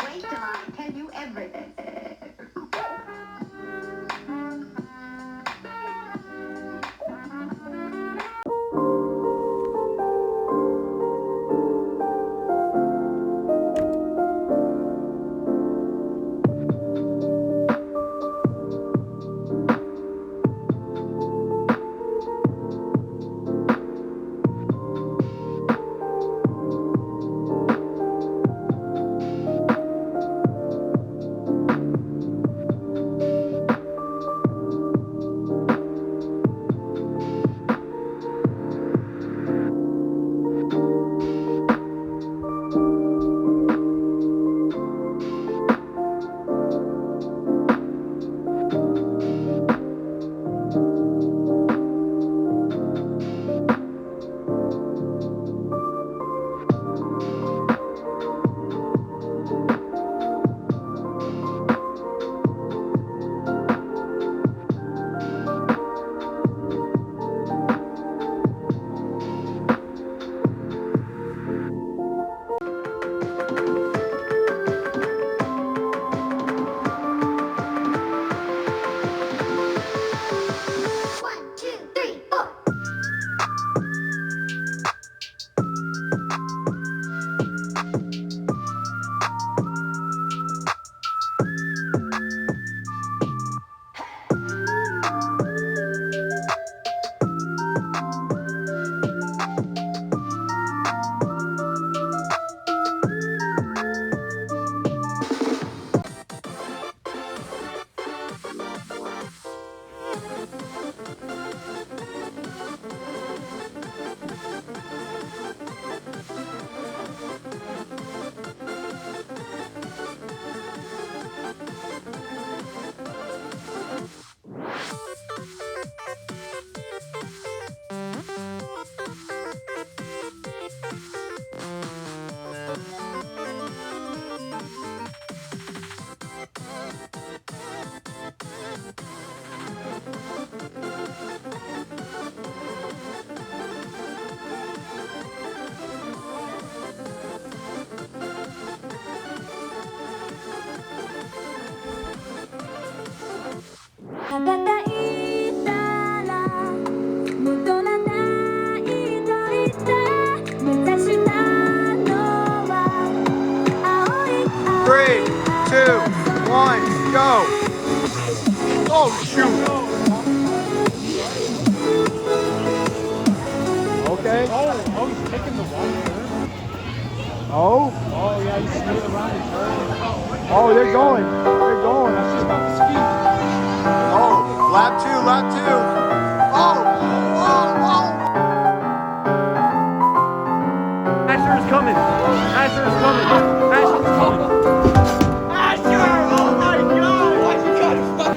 Wait till I tell you everything. One, two, three, four. Three, two, one, go! Oh shoot! Okay. Oh, he's taking the wrong turn. Oh. Oh, yeah, he's steering around the turn. Oh, they're going. They're going. That's just about the ski. Oh, lap two, lap two. Oh, oh, oh. Asher is coming. Asher is coming.